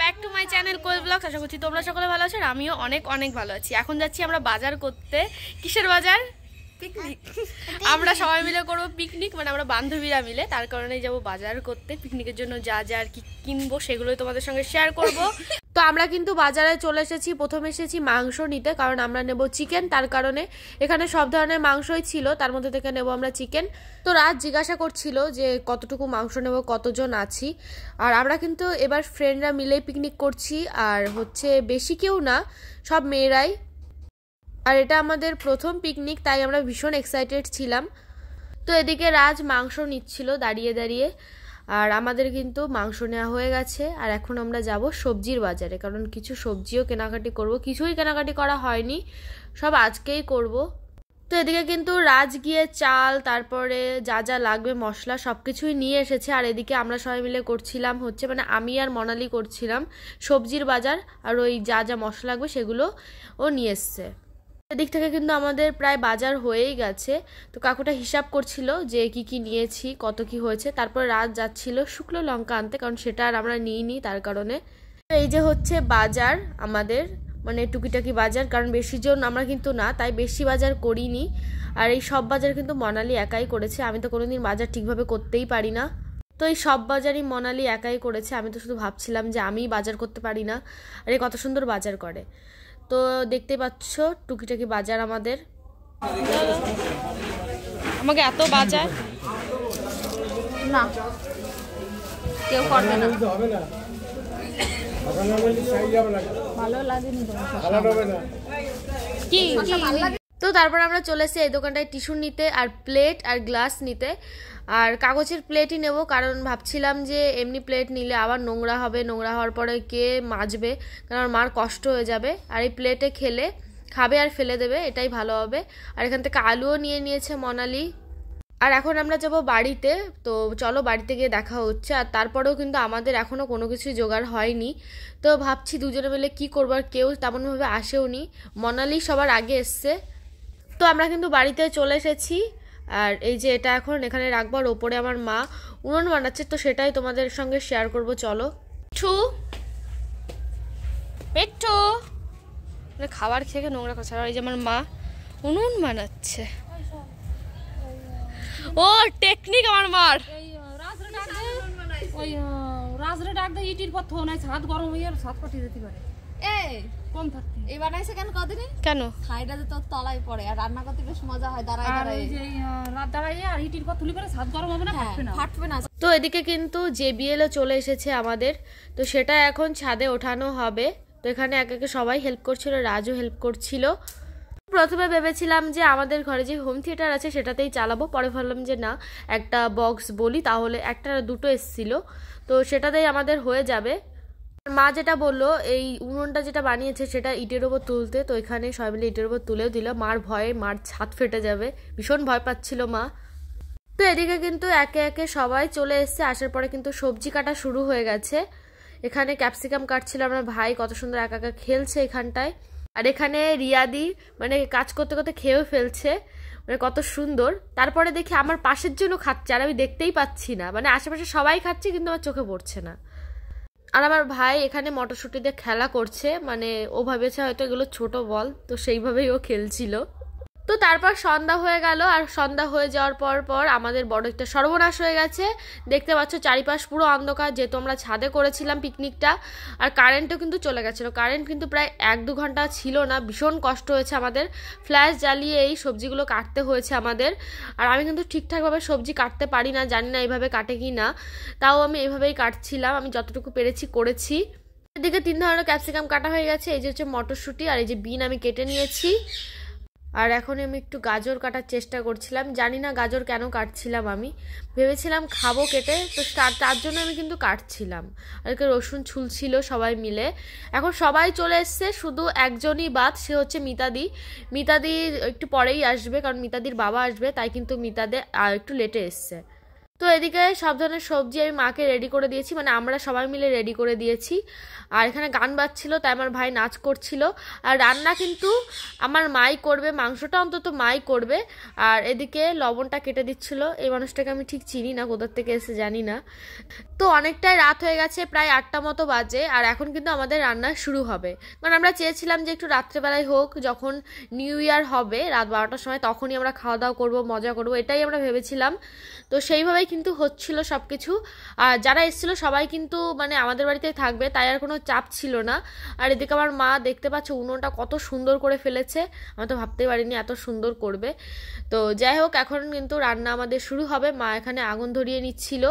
Back to my channel Koyel blogs. আশা করছি তোমরা সকলে ভালো আছো আর আমিও অনেক অনেক ভালো আছি। এখন যাচ্ছি আমরা বাজার করতে। কিসের বাজার? পিকনিক। আমরা সবাই মিলে করবো পিকনিক, মানে আমরা বান্ধবীরা মিলে। তার কারণেই যাবো বাজার করতে। পিকনিকের জন্য যা যা আর কি কিনবো সেগুলোই তোমাদের সঙ্গে শেয়ার করব। তো আমরা কিন্তু বাজারে চলে এসেছি। প্রথমে এসেছি মাংস নিতে, কারণ আমরা নেব চিকেন। তার কারণে এখানে সব ধরনের মাংসই ছিল, তার মধ্যে থেকে নেব আমরা চিকেন। তো রাত জিজ্ঞাসা করছিল যে কতটুকু মাংস নেব, কতজন আছি। আর আমরা কিন্তু এবার ফ্রেন্ডরা মিলেই পিকনিক করছি, আর হচ্ছে বেশি কেউ না, সব মেয়েরাই। আর এটা আমাদের প্রথম পিকনিক, তাই আমরা ভীষণ এক্সাইটেড ছিলাম। তো এদিকে রাজ মাংস নিচ্ছিল দাঁড়িয়ে দাঁড়িয়ে, আর আমাদের কিন্তু মাংস নেওয়া হয়ে গেছে। আর এখন আমরা যাব সবজির বাজারে, কারণ কিছু সবজিও কেনাকাটি করব। কিছুই কেনাকাটি করা হয়নি, সব আজকেই করব। তো এদিকে কিন্তু রাজ গিয়ে চাল, তারপরে যা যা লাগবে মশলা সব কিছুই নিয়ে এসেছে। আর এদিকে আমরা সবাই মিলে করছিলাম হচ্ছে, মানে আমি আর মনালি করছিলাম সবজির বাজার। আর ওই যা যা মশলা লাগবে সেগুলো ও নিয়ে এসছে। এদিক থেকে কিন্তু আমাদের প্রায় বাজার হয়েই গেছে। তো কাকুটা হিসাব করছিল যে কি কি নিয়েছি, কত কি হয়েছে। তারপর রাত যাচ্ছিল শুকনো লঙ্কা আনতে, কারণ সেটা আর আমরা নিইনি, তার কারণে। এই যে হচ্ছে বাজার আমাদের, মানে টুকিটাকি বাজার, কারণ বেশি জন আমরা কিন্তু না, তাই বেশি বাজার করিনি। আর এই সব বাজার কিন্তু মনালি একাই করেছে। আমি তো কোনোদিন বাজার ঠিকভাবে করতেই পারি না, তো এই সব বাজারই মনালি একাই করেছে। আমি তো শুধু ভাবছিলাম যে আমি বাজার করতে পারি না, আর এই কত সুন্দর বাজার করে। তো দেখতে পাচ্ছ টুকিটাকি বাজার আমাদের। আমাকে এত বাজার না কেউ করবে না, ভালো লাগেনি কি। তো তারপর আমরা চলে এসেছি এই দোকানটায় টিস্যু নিতে, আর প্লেট আর গ্লাস নিতে। আর কাগজের প্লেটই নেব, কারণ ভাবছিলাম যে এমনি প্লেট নিলে আবার নোংরা হবে, নোংরা হওয়ার পরে কে মাজবে, কারণ মার কষ্ট হয়ে যাবে। আর এই প্লেটে খেলে খাবে আর ফেলে দেবে, এটাই ভালো হবে। আর এখান থেকে আলুও নিয়ে নিয়েছে মনালি। আর এখন আমরা যাব বাড়িতে, তো চলো বাড়িতে গিয়ে দেখা হচ্ছে। আর তারপরেও কিন্তু আমাদের এখনও কোনো কিছুই জোগাড় হয়নি। তো ভাবছি দুজনে মিলে কী করবো, আর কেউ তেমনভাবে আসেও নি, মনালি সবার আগে এসছে। তো আমরা কিন্তু বাড়িতে চলে এসেছি। আর এই যে এটা এখন এখানে রাখবো, আর ওপরে আমার মা উনুন বানাচ্ছে, তো সেটাই তোমাদের সঙ্গে শেয়ার করব। চলো পেট্টু খাবার খেয়ে নোংরা করছে। আর এই যে আমার মা উনুন বানাচ্ছে। ও টেকনিক আমার মার। ওই রাজরে ডাক দে, ইটির পর থো নাই, ছাদ গরম হয়ে আর ছাদ পাঠিয়ে দিতে পারে। এই কম থাকতে এই বানাইছে কেন কদিনে? কেন খাইটা তো তলায় পড়ে, আর রান্না করতে বেশ মজা হয় দাঁড়ায় দাঁড়ায়। এই যে রাত দাঁড়ায় আর ইটির পর তুলি করে ছাদ গরম হবে না, ফাটবে না। তো এদিকে কিন্তু জেবিএল চলে এসেছে আমাদের, তো সেটা এখন ছাদে ওঠানো হবে। তো এখানে এক একে সবাই হেল্প করছিল, রাজও হেল্প করছিল। প্রথমে ভেবেছিলাম যে আমাদের ঘরে যে হোম থিয়েটার আছে সেটাতেই চালাবো, পরে ভাবলাম যে না, একটা বক্স বলি, তাহলে একটা দুটো এসছিল, তো সেটাতেই আমাদের হয়ে যাবে। মা যেটা বললো, এই উনুনটা যেটা বানিয়েছে সেটা ইটের ওপর তুলতে, তো এখানে সবাই মিলে ইটের ওপর তুলেও দিল। মার ভয়ে মার ছাদ ফেটে যাবে, ভীষণ ভয় পাচ্ছিল মা। তো এদিকে কিন্তু একে একে সবাই চলে এসছে। আসার পরে কিন্তু সবজি কাটা শুরু হয়ে গেছে। এখানে ক্যাপসিকাম কাটছিল আমার ভাই, কত সুন্দর একা একা খেলছে এখানটায়। আর এখানে রিয়াদি মানে কাজ করতে করতে খেয়েও ফেলছে, মানে কত সুন্দর। তারপরে দেখি আমার পাশের জন্য খাচ্ছে, আর আমি দেখতেই পাচ্ছি না, মানে আশেপাশে সবাই খাচ্ছে কিন্তু আমার চোখে পড়ছে না। আর আমার ভাই এখানে মটরশুঁটি দিয়ে খেলা করছে, মানে ও ভেবেছে হয়তো এগুলো ছোট বল, তো সেইভাবেই ও খেলছিল। তো তারপর সন্ধ্যা হয়ে গেল, আর সন্ধ্যা হয়ে যাওয়ার পর আমাদের বড় একটা সর্বনাশ হয়ে গেছে। দেখতে পাচ্ছ চারিপাশ পুরো অন্ধকার, যেহেতু আমরা ছাদে করেছিলাম পিকনিকটা। আর কারেন্টও কিন্তু চলে গেছিলো, কারেন্ট কিন্তু প্রায় 1-2 ঘন্টা ছিল না। ভীষণ কষ্ট হয়েছে আমাদের, ফ্ল্যাশ জ্বালিয়ে এই সবজিগুলো কাটতে হয়েছে আমাদের। আর আমি কিন্তু ঠিকঠাকভাবে সবজি কাটতে পারি না, জানি না এইভাবে কাটে কি না, তাও আমি এইভাবেই কাটছিলাম, আমি যতটুকু পেরেছি করেছি। এদিকে 3 ধরনের ক্যাপসিকাম কাটা হয়ে গেছে, এই যে হচ্ছে মটরশুঁটি, আর এই যে বিন আমি কেটে নিয়েছি। আর এখন আমি একটু গাজর কাটার চেষ্টা করছিলাম, জানি না গাজর কেন কাটছিলাম, আমি ভেবেছিলাম খাবো কেটে, তো তার জন্য আমি কিন্তু কাটছিলাম। আর রসুন ছুলছিল সবাই মিলে। এখন সবাই চলে এসছে, শুধু একজনই বাদ, সে হচ্ছে মিতাদি। মিতাদি একটু পরেই আসবে, কারণ মিতাদির বাবা আসবে, তাই কিন্তু মিতাদে একটু লেটে এসছে। তো এদিকে সব ধরনের সবজি আমি মাকে রেডি করে দিয়েছি, মানে আমরা সবাই মিলে রেডি করে দিয়েছি। আর এখানে গান বাজছিল, তাই আমার ভাই নাচ করছিল। আর রান্না কিন্তু আমার মাই করবে, মাংসটা অন্তত মাই করবে। আর এদিকে লবণটা কেটে দিচ্ছিল। এই মানুষটাকে আমি ঠিক চিনি না, কোথার থেকে এসে জানি না। তো অনেকটাই রাত হয়ে গেছে, প্রায় 8টা মতো বাজে। আর এখন কিন্তু আমাদের রান্না শুরু হবে, মানে আমরা চেয়েছিলাম যে একটু রাত্রেবেলায় হোক, যখন নিউ ইয়ার হবে রাত 12টার সময়, তখনই আমরা খাওয়া দাওয়া করবো, মজা করবো, এটাই আমরা ভেবেছিলাম। তো সেইভাবেই কিন্তু হচ্ছিল সব কিছু। আর যারা এসেছিলো সবাই কিন্তু মানে আমাদের বাড়িতেই থাকবে, তাই আর কোনো চাপ ছিল না। আর এদিকে আমার মা দেখতে পাচ্ছে উনুনটা কত সুন্দর করে ফেলেছে, আমি তো ভাবতেই পারিনি এত সুন্দর করবে। তো যাই হোক, এখন কিন্তু রান্না আমাদের শুরু হবে। মা এখানে আগুন ধরিয়ে নিচ্ছিল।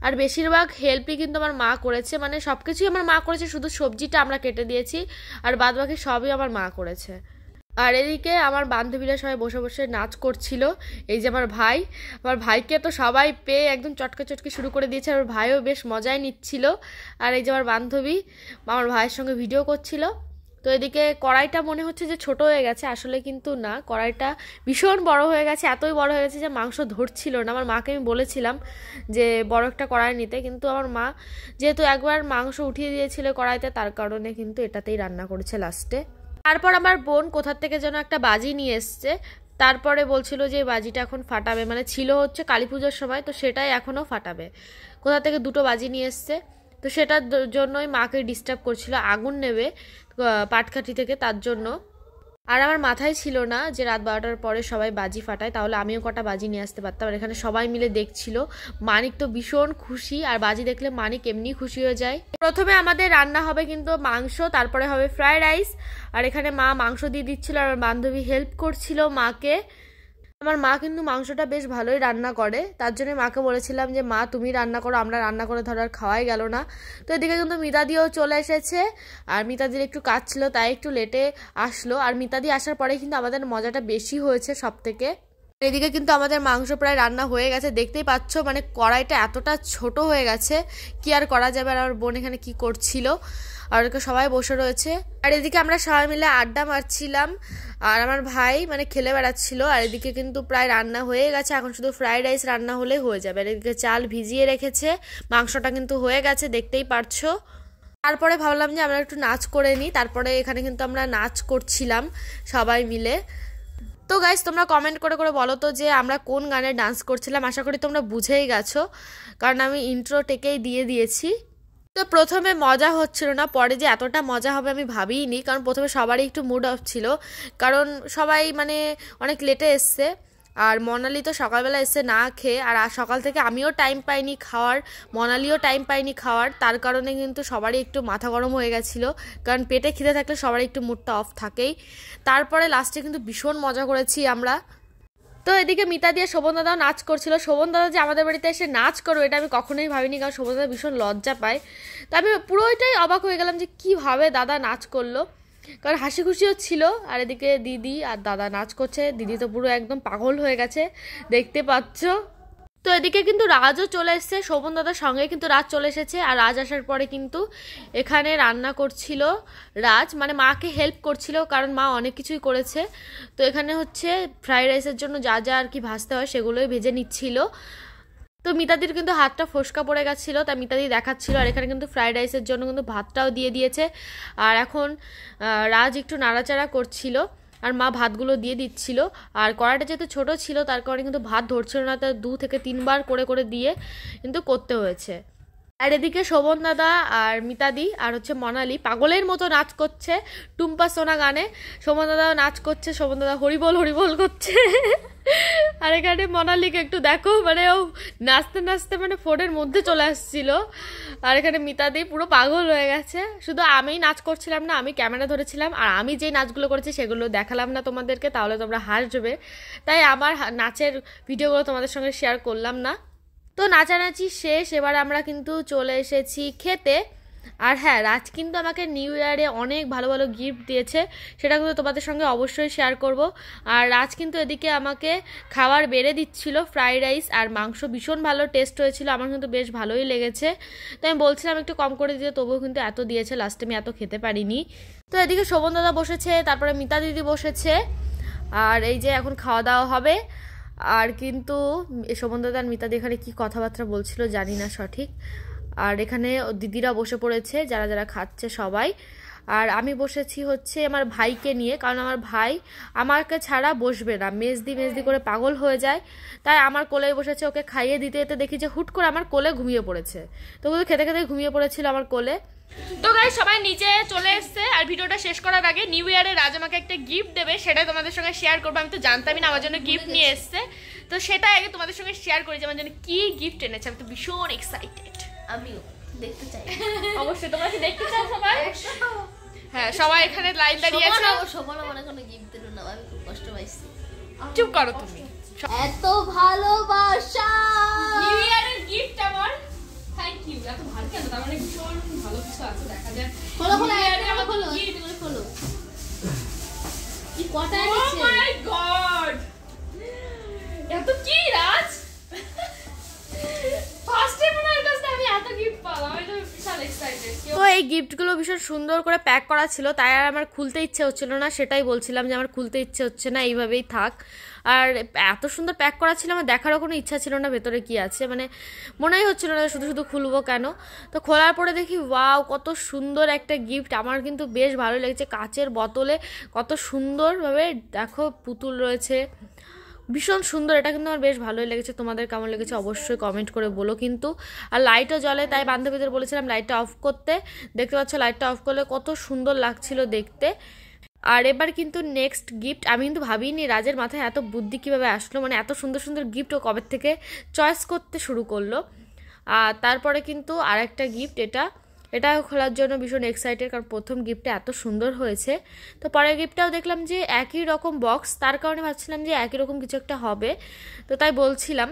আর বেশিরভাগ হেল্পই কিন্তু আমার মা করেছে, মানে সব কিছুই আমার মা করেছে, শুধু সবজিটা আমরা কেটে দিয়েছি, আর বাদ বাকি সবই আমার মা করেছে। আর এদিকে আমার বান্ধবীরা সবাই বসে বসে নাচ করছিল। এই যে আমার ভাইকে তো সবাই পেয়ে একদম চটকে চটকে শুরু করে দিয়েছে, আর ভাইও বেশ মজাই নিচ্ছিল। আর এই যে আমার বান্ধবী আমার ভাইয়ের সঙ্গে ভিডিও করছিল। তো এদিকে কড়াইটা মনে হচ্ছে যে ছোট হয়ে গেছে, আসলে কিন্তু না, কড়াইটা ভীষণ বড় হয়ে গেছে, এতই বড় হয়ে গেছে যে মাংস ধরছিল না। আমার মাকে আমি বলেছিলাম যে বড় একটা কড়াই নিতে, কিন্তু আমার মা যেহেতু একবার মাংস উঠিয়ে দিয়েছিল কড়াইতে, তার কারণে কিন্তু এটাতেই রান্না করেছে লাস্টে। তারপর আমার বোন কোথার থেকে যেন একটা বাজি নিয়ে এসছে, তারপরে বলছিল যে বাজিটা এখন ফাটাবে, মানে ছিল হচ্ছে কালী পুজোর সময়, তো সেটাই এখনও ফাটাবে। কোথা থেকে 2টো বাজি নিয়ে এসছে, তো সেটার জন্যই মাকে ডিস্টার্ব করছিল, আগুন নেবে পাটকাঠি থেকে, তার জন্য। আর আমার মাথায় ছিল না যে রাত 12টার পরে সবাই বাজি ফাটায়, তাহলে আমিও কটা বাজি নিয়ে আসতে পারতাম। আর এখানে সবাই মিলে দেখছিল। মানিক তো ভীষণ খুশি, আর বাজি দেখলে মানিক এমনি খুশি হয়ে যায়। প্রথমে আমাদের রান্না হবে কিন্তু মাংস, তারপরে হবে ফ্রাইড রাইস। আর এখানে মা মাংস দিয়ে দিচ্ছিল, আর আমার বান্ধবী হেল্প করছিল মাকে। আমার মা কিন্তু মাংসটা বেশ ভালোই রান্না করে, তার জন্য মাকে বলেছিলাম যে মা তুমি রান্না করো, আমরা রান্না করে ধরো আর খাওয়াই গেল না। তো এদিকে কিন্তু মিতাদিও চলে এসেছে, আর মিতাদির একটু কাজ ছিল তাই একটু লেটে আসলো। আর মিতাদি আসার পরে কিন্তু আমাদের মজাটা বেশি হয়েছে সব থেকে। এদিকে কিন্তু আমাদের মাংস প্রায় রান্না হয়ে গেছে, দেখতেই পাচ্ছ, মানে কড়াইটা এতটা ছোট হয়ে গেছে, কি আর করা যাবে। আর আমার বোন এখানে কি করছিল, আর ওকে সবাই বসে রয়েছে। আর এদিকে আমরা সবাই মিলে আড্ডা মারছিলাম, আর আমার ভাই মানে খেলে বেড়াচ্ছিল। আর এদিকে কিন্তু প্রায় রান্না হয়ে গেছে, এখন শুধু ফ্রাইড রাইস রান্না হলে হয়ে যাবে। আর এদিকে চাল ভিজিয়ে রেখেছে, মাংসটা কিন্তু হয়ে গেছে, দেখতেই পারছো। তারপরে ভাবলাম যে আমরা একটু নাচ করে নিই, তারপরে এখানে কিন্তু আমরা নাচ করছিলাম সবাই মিলে। তো গাইস, তোমরা কমেন্ট করে করে বলো তো যে আমরা কোন গানে ডান্স করছিলাম। আশা করি তোমরা বুঝেই গেছো, কারণ আমি ইন্ট্রো টেকেই দিয়ে দিয়েছি। তো প্রথমে মজা হচ্ছিল না, পরে যে এতটা মজা হবে আমি ভাবিনি, কারণ প্রথমে সবারই একটু মুড অফ ছিল, কারণ সবাই মানে অনেক লেটে এসছে। আর মনালি তো সকালবেলা এসে না খেয়ে, আর সকাল থেকে আমিও টাইম পাইনি খাওয়ার, মনালিও টাইম পাইনি খাওয়ার, তার কারণে কিন্তু সবারই একটু মাথা গরম হয়ে গেছিলো, কারণ পেটে খিদে থাকলে সবারই একটু মুডটা অফ থাকেই। তারপরে লাস্টে কিন্তু ভীষণ মজা করেছি আমরা। তো এদিকে মিতা দিয়ে শোভন দাদাও নাচ করছিল। শোভন দাদা যে আমাদের বাড়িতে এসে নাচ করবে এটা আমি কখনোই ভাবিনি, কারণ শোভন দাদা ভীষণ লজ্জা পায়। তো আমি পুরোটাই অবাক হয়ে গেলাম যে কীভাবে দাদা নাচ করলো, কারণ হাসি খুশিও ছিল। আর এদিকে দিদি আর দাদা নাচ করছে, দিদি তো পুরো একদম পাগল হয়ে গেছে, দেখতে পাচ্ছ। তো এদিকে কিন্তু রাজও চলে এসেছে, শোভন দাদার সঙ্গে কিন্তু রাজ চলে এসেছে। আর রাজ আসার পরে কিন্তু এখানে রান্না করছিল রাজ, মানে মাকে হেল্প করছিল, কারণ মা অনেক কিছুই করেছে। তো এখানে হচ্ছে ফ্রাইড রাইসের জন্য যা যা আর কি ভাজতে হয় সেগুলোই ভেজে নিচ্ছিল। তো মিতাদির কিন্তু হাতটা ফোসকা পড়ে গেছিলো, তাই মিতাদি দেখাচ্ছিল। আর এখানে কিন্তু ফ্রাইড রাইসের জন্য কিন্তু ভাতটাও দিয়ে দিয়েছে। আর এখন রাজ একটু নাড়াচাড়া করছিল, আর মা ভাতগুলো দিয়ে দিচ্ছিল। আর কড়াইটা যেহেতু ছোটো ছিল তার কারণে কিন্তু ভাত ধরছিল না, তাই 2 থেকে 3 বার করে করে দিয়ে কিন্তু করতে হয়েছে। আর এদিকে শোভন দাদা আর মিতাদি আর হচ্ছে মনালি পাগলের মতো নাচ করছে টুম্পা সোনা গানে। শোভন দাদাও নাচ করছে, শোভন দাদা হরিবল হরিবল করছে। আর এখানে মনালিকে একটু দেখো, মানে ও নাচতে নাচতে মানে ফোনের মধ্যে চলে আসছিল। আর এখানে মিতাদি পুরো পাগল হয়ে গেছে। শুধু আমি নাচ করছিলাম না, আমি ক্যামেরা ধরেছিলাম, আর আমি যেই নাচগুলো করেছি সেগুলো দেখালাম না তোমাদেরকে, তাহলে তোমরা হাসবে, তাই আমার নাচের ভিডিওগুলো তোমাদের সঙ্গে শেয়ার করলাম না। তো নাচানাচি শেষ, এবার আমরা কিন্তু চলে এসেছি খেতে। আর হ্যাঁ, রাজ কিন্তু আমাকে নিউ ইয়ারে অনেক ভালো ভালো গিফট দিয়েছে, সেটা কিন্তু তোমাদের সঙ্গে অবশ্যই শেয়ার করব। আর রাজ কিন্তু এদিকে আমাকে খাবার বেড়ে দিচ্ছিল, ফ্রাইড রাইস আর মাংস ভীষণ ভালো টেস্ট হয়েছিল, আমার কিন্তু বেশ ভালোই লেগেছে। তো আমি বলছিলাম একটু কম করে দিতে, তবুও কিন্তু এত দিয়েছে, লাস্টে আমি এত খেতে পারিনি। তো এদিকে শোভন দাদা বসেছে, তারপরে মিতা দিদি বসেছে, আর এই যে এখন খাওয়া দাওয়া হবে। আর কিন্তু সমন্ধা আর মিতাদি এখানে কী কথাবার্তা বলছিল জানি না সঠিক। আর এখানে দিদিরা বসে পড়েছে, যারা যারা খাচ্ছে সবাই। আর আমি বসেছি হচ্ছে আমার ভাইকে নিয়ে, কারণ আমার ভাই আমাকে ছাড়া বসবে না, মেজদি করে পাগল হয়ে যায়। তাই আমার কোলেই বসেছে, ওকে খাইয়ে দিতে দিতে দেখি যে হুট করে আমার কোলে ঘুমিয়ে পড়েছে। তো ও খেতে খেতে ঘুমিয়ে পড়েছিল আমার কোলে। তো গাইস সবাই নিচে চলে এসছে। আর ভিডিওটা শেষ করার আগে নিউ ইয়ারে রাজ আমাকে একটা গিফট দেবে, সেটাই তোমাদের সঙ্গে শেয়ার করবো। আমি তো জানতামই না আমার জন্য গিফট নিয়ে এসছে, তো সেটা আগে তোমাদের সঙ্গে শেয়ার করি যে আমার জন্য কি গিফট এনেছে। আমি তো ভীষণ এক্সাইটেড। আমিও দেখতে চাই। অবশ্যই তোমরা কি দেখতে চাও সবাই? হ্যাঁ, সবাই এখানে লাইন দাঁড়িয়ে আছে। সবার মানে কোনো গিফট দিল না, আমি খুব কষ্ট পাইছি। চুপ করো তুমি। এত ভালোবাসা নিউ ইয়ারের গিফট আমার। Thank you. এত ভালো কেন? তার মানে ভীষণ ভালো কিছু আছে, দেখা যায়। খোলো খোলো। কি কটা এনেছে? ও মাই গড, এত কি রাজ? ফার্স্ট টাইম আমার কাছে আমি এত গিফট পেলাম, আমি তো বিশাল এক্সাইটেড। তো এই গিফটগুলো ভীষণ সুন্দর করে প্যাক করা ছিল, তাই আর আমার খুলতে ইচ্ছে হচ্ছিল না। সেটাই বলছিলাম যে আমার খুলতে ইচ্ছে হচ্ছে না, এইভাবেই থাক। আর এত সুন্দর প্যাক করা ছিল, আমার দেখারও কোনো ইচ্ছা ছিল না ভেতরে কি আছে, মানে মনেই হচ্ছিল না শুধু শুধু খুলবো কেন। তো খোলার পরে দেখি ওয়াও, কত সুন্দর একটা গিফট। আমার কিন্তু বেশ ভালো লেগেছে। কাচের বোতলে কত সুন্দরভাবে দেখো পুতুল রয়েছে, ভীষণ সুন্দর। এটা কিন্তু আমার বেশ ভালোই লেগেছে। তোমাদের কেমন লেগেছে অবশ্যই কমেন্ট করে বলো কিন্তু। আর লাইটও জ্বলে, তাই বান্ধবীদের বলেছিলাম লাইটটা অফ করতে। দেখতে পাচ্ছ লাইটটা অফ করলে কত সুন্দর লাগছিল দেখতে। আর এবার কিন্তু নেক্সট গিফট, আমি কিন্তু ভাবিনি রাজের মাথায় এত বুদ্ধি কীভাবে আসলো, মানে এত সুন্দর সুন্দর গিফট ও কবে থেকে চয়েস করতে শুরু করলো। আর তারপরে কিন্তু আরেকটা গিফট, এটা খোলার জন্য ভীষণ এক্সাইটেড, কারণ প্রথম গিফটটা এত সুন্দর হয়েছে। তো পরের গিফটটাও দেখলাম যে একই রকম বক্স, তার কারণে ভাবছিলাম যে একই রকম কিছু একটা হবে, তো তাই বলছিলাম।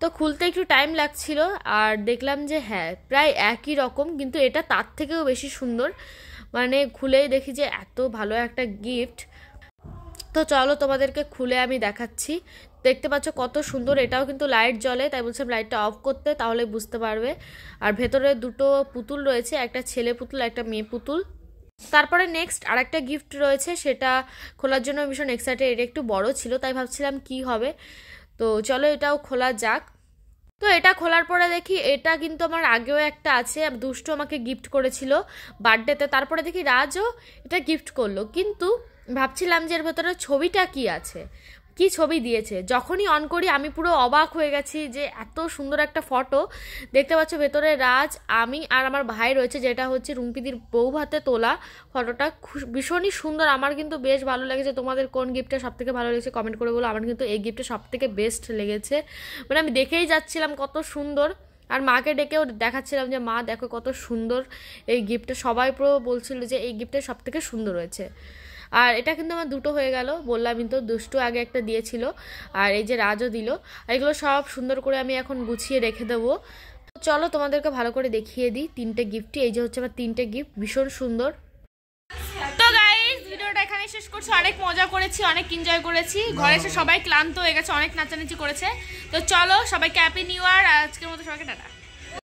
তো খুলতে একটু টাইম লাগছিল, আর দেখলাম যে হ্যাঁ প্রায় একই রকম, কিন্তু এটা তার থেকেও বেশি সুন্দর। মানে খুলেই দেখি যে এত ভালো একটা গিফট। তো চলো তোমাদেরকে খুলে আমি দেখাচ্ছি। দেখতে পাচ্ছ কত সুন্দর। এটাও কিন্তু লাইট জ্বলে, তাই বলছিলাম লাইটটা অফ করতে, তাহলে বুঝতে পারবে। আর ভেতরে দুটো পুতুল রয়েছে, একটা ছেলে পুতুল একটা মেয়ে পুতুল। তারপরে নেক্সট আরেকটা গিফট রয়েছে, সেটা খোলার জন্য ভীষণ এক্সাইটেড। এটা একটু বড় ছিল, তাই ভাবছিলাম কি হবে। তো চলো এটাও খোলা যাক। তো এটা খোলার পরে দেখি এটা কিন্তু আমার আগেও একটা আছে, দুষ্টু আমাকে গিফট করেছিল বার্থডেতে। তারপরে দেখি রাজও এটা গিফট করলো, কিন্তু ভাবছিলাম যে এর ভেতরে ছবিটা কি আছে, কি ছবি দিয়েছে। যখনই অন করি আমি পুরো অবাক হয়ে গেছি যে এত সুন্দর একটা ফটো। দেখতে পাচ্ছ ভেতরে রাজ, আমি আর আমার ভাই রয়েছে, যেটা হচ্ছে রুম্পিদির বউ ভাতে তোলা ফটোটা। ভীষণই সুন্দর, আমার কিন্তু বেশ ভালো লেগেছে। তোমাদের কোন গিফটটা সব থেকে ভালো লেগেছে কমেন্ট করে বলো। আমার কিন্তু এই গিফটটা সব থেকে বেস্ট লেগেছে, মানে আমি দেখেই যাচ্ছিলাম কত সুন্দর। আর মাকে ডেকেও দেখাচ্ছিলাম যে মা দেখো কত সুন্দর এই গিফটটা। সবাই পুরো বলছিল যে এই গিফটটা সব থেকে সুন্দর হয়েছে। আর এটা কিন্তু আমার দুটো হয়ে গেল, বললাম কিন্তু দুষ্টু আগে একটা দিয়েছিল, আর এই যে রাজও দিল। এগুলো সব সুন্দর করে আমি এখন গুছিয়ে রেখে দেবো। চলো তোমাদেরকে ভালো করে দেখিয়ে দিই তিনটে গিফটই। এই যে হচ্ছে আমার তিনটে গিফট, ভীষণ সুন্দর। তো গাইস ভিডিওটা এখানে শেষ করছি। অনেক মজা করেছি, অনেক এনজয় করেছি। ঘরে এসে সবাই ক্লান্ত হয়ে গেছে, অনেক নাচানাচি করেছে। তো চলো সবাইকে হ্যাপি নিউ ইয়ার। আজকের মতো সবাইকে টাটা।